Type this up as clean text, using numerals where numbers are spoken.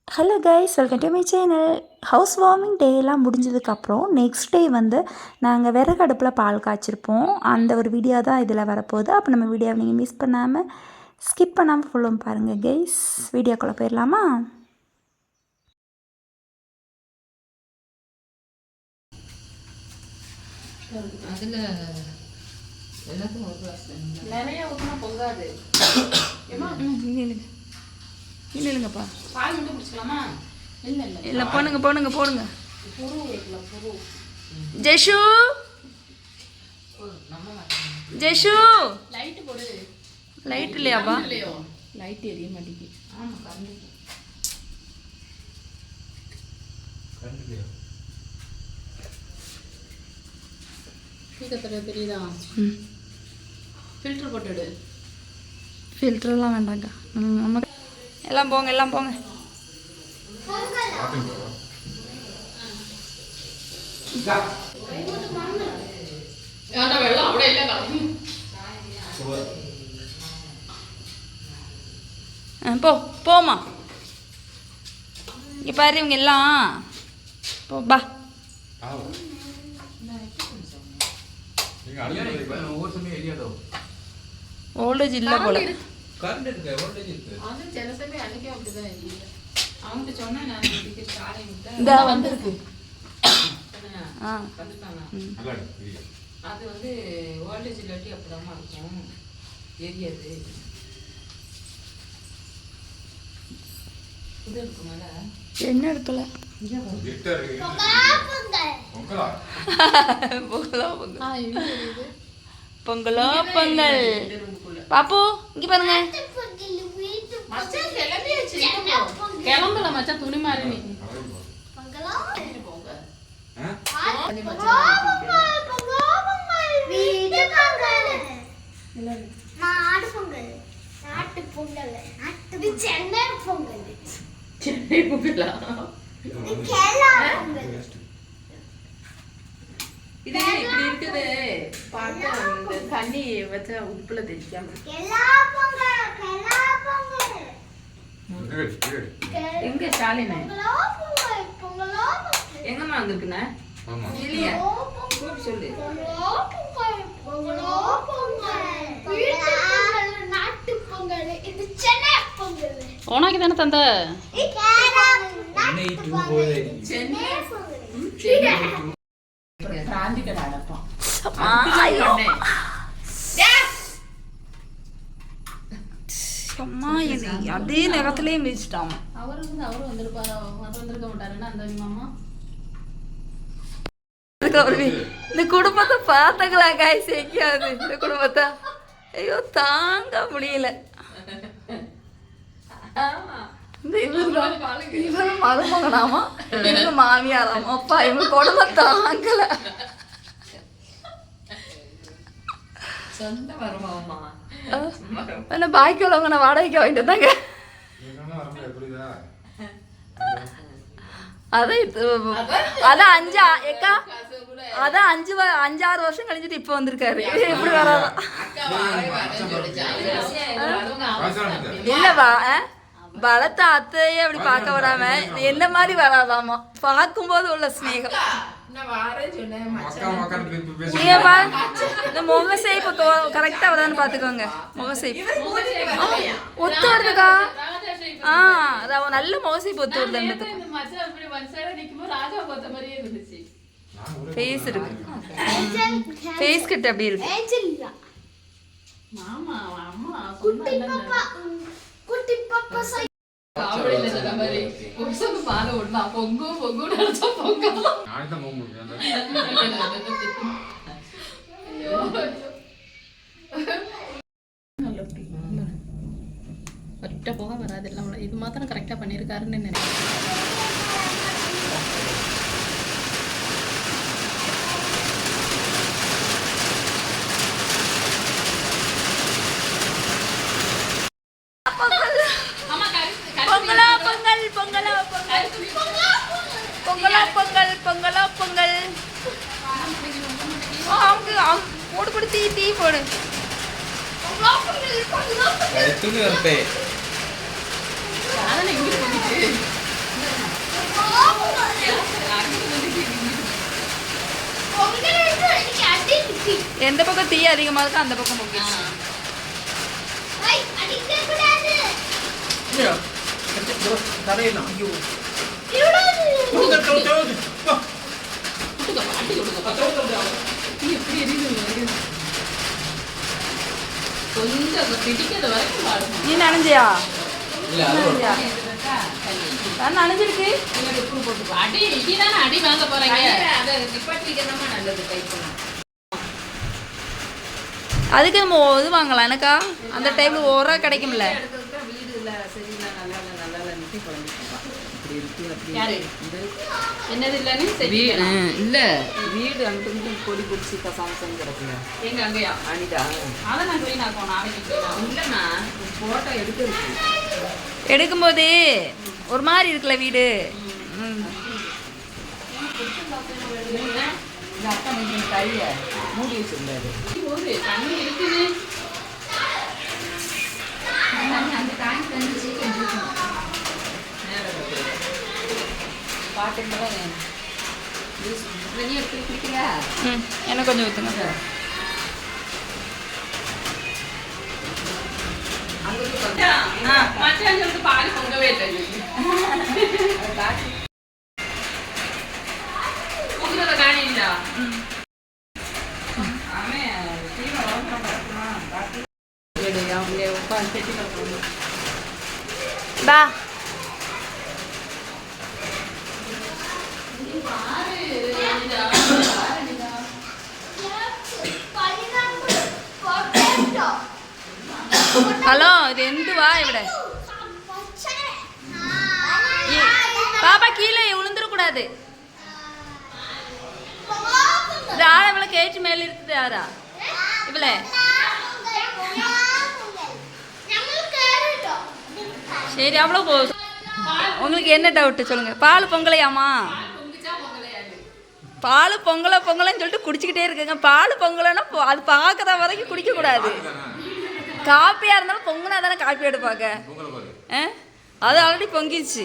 Hello guys, welcome to my channel. House warming day எல்லாம் முடிஞ்சதுக்கப்புறம் next day வந்து நாங்கள் விறகு அடுப்பில் பால் காய்ச்சிருப்போம். அந்த ஒரு வீடியோ தான் இதில் வரப்போகுது. அப்போ நம்ம வீடியோவை நீங்கள் மிஸ் பண்ணாமல் ஸ்கிப் பண்ணாமல் ஃபுல்லும் பாருங்கள் கைஸ். வீடியோக்குள்ளே போயிடலாமா? அதில் எல்லாத்தையும் ஒரு கிளாஸ் நிறைய ஊற்றினா பொங்காது. இல்லைங்கப்பா, பால் மட்டும் குடிச்சிக்கலாமா? இல்லை இல்லை இல்லை, போனுங்க போனுங்க போனுங்க. புரு வைக்கலாம், புரு. ஜெஷு ஜெஷு லைட்டு போடு. லைட் இல்லையாப்பா? இல்லையோ, லைட் எரிய மாட்டேங்குது. ஆமாம், கரண்ட் சீக்கிரத்தில் தெரியுதா? ஃபில்டர் போட்டுடு. ஃபில்டர்லாம் வேண்டாங்க. நமக்கு எல்லாம் போங்க, எல்லாம் போங்க. வெள்ளம் அப்படியே இல்லை. போ போமா. இங்கே பாரு, இவங்க எல்லாம் போ பா. ஓல்டேஜ் இல்லை போல. இதா வந்துருக்கு. அது வந்து ஓல்டேஜ் இல்லாட்டி அப்படிதாம்மா இருக்கும், எரியாது. இது இருக்கு மேல என்ன எடுக்கல. பொங்கலோ பொங்கல். பாப்பு இங்க பாருங்க. கிளம்பல மச்சான், துணி மாறி நீ சென்னை பொங்கலா? இது இப்படி இருக்குது. பார்த்தா இந்த தண்ணி வச்சா உப்புல தெரிக்காம. எங்க ஸ்டாலின் எங்கம்மா வந்திருக்குண்ணே? இல்லையா, சொல்லு. உனக்கு தானே தந்த பிராந்தி கடை அடப்பான். அதே நேரத்திலேயே மிதிச்சிட்டான். அவரும் வந்திருப்பாரோ, வந்திருக்க மாட்டாருன்னா அந்த மாமா. இந்த குடும்பத்தை பார்த்துங்களா காய் சேர்க்காது. இந்த குடும்பத்தை ஐயோ தாங்க முடியல. இந்த இவரு மருமகனாமா, இவங்க மாமியாராமா. அப்பா இவங்க குடும்பம் தாங்கல. சொந்த மருமகமா? என்ன பாக்கி உள்ளவங்க நான் வாடகைக்கு வாங்கிட்டு தாங்க. அதான் 5-6 வருஷம் கழிஞ்சிட்டு இப்ப வந்திருக்காரு. எப்படி வராதா? இல்லவா, பலத்த அத்தையே அப்படி பார்க்க வராம என்ன மாதிரி வராதாமா. பார்க்கும்போது உள்ள ஸ்நேகம். இந்த முகசை இப்போ கரெக்டா வரான்னு பாத்துக்கோங்க. முகசை ஒத்து வருதுக்கா. நல்ல முகசை ஒத்து வருது. ஃபேஸ் இருக்கு, ஃபேஸ் கிட்ட அப்படி இருக்கு. ஒட்ட போக வராது. எல்லாம் இது மாத்திரம் கரெக்டா பண்ணிருக்காருன்னு நினைக்கிறேன். பொங்கலோ பொங்கல், பொங்கலோ பொங்கல், பொங்கலோ பொங்கல், பொங்கலோ பொங்கல். போடு போடு, தீ தீ போடு. அதெல்லாம் எங்க போயிட்டு எந்த பக்கம் தீ அதிகமாக இருக்கோ அந்த பக்கம் பொங்கிடுச்சு. தரையெல்லாம் ஐயோ கொஞ்சம் பிடிக்காத வரைக்கும் பாடுமா. நீ நனைஞ்சியா? இல்லை நான் நனைஞ்சிருக்கு. உப்பு போட்டு அடி இடிதானே அடி வாங்க போறீங்க. அதை நிப்பாட்டிக்கணுமா நல்லது கைப்பணும். அதுக்கு நம்ம இது வாங்கலாம் எனக்கா அந்த டைமில் ஓரா கிடைக்கும்ல. வீடு இல்லை சரியில்லை நல்லா இல்லை நல்லா இல்லை நிறுத்தி குழந்தைப்பா அப்படி இருக்கு அப்படி யாரு என்னது இல்லைன்னு வீடு இல்லை வீடு அங்கிட்டு இங்கிட்டு கொடி பிடிச்சி கசாமசம் கிடக்குல எங்க அங்கேயா அனிதா அதை நான் போய் நான் நாளைக்கு இல்லைண்ணா ஃபோட்டோ எடுத்துருக்கு எடுக்கும்போது ஒரு மாதிரி இருக்குல்ல வீடு. அக்கா கொஞ்சம் கையை மூடி வச்சிருந்தாரு தண்ணி இருக்குன்னு அந்த டேங்க் தண்ணி சீக்கிரம் பாட்டுக்கு நீ எடுத்து குடிக்கிறியா? எனக்கு கொஞ்சம் ஊற்றுங்க. மச்சான் சொல்லிட்டு பால் பொங்கவே இல்லை பொங்குறத காணிங்களா? பா ஹலோ இது എന്തുവാ ഇവിടെ? பாப்பா கீழே விழுந்துடக்கூடாது. இது ஆளை இவ்வளோ கேட்டு மேலே இருக்குது யாரா இவ்வளோ? சரி அவ்வளோ போதும். உங்களுக்கு என்ன டவுட்டு சொல்லுங்கள். பால் பொங்கலையாமா? பால் பொங்கலைன்னு சொல்லிட்டு குடிச்சிக்கிட்டே இருக்குங்க. பால் பொங்கலைன்னா அது பார்க்குற வரைக்கும் குடிக்கக்கூடாது. காப்பியாக இருந்தாலும் பொங்குனா தானே காப்பி எடுப்பாங்க. அது ஆல்ரெடி பொங்கிச்சு.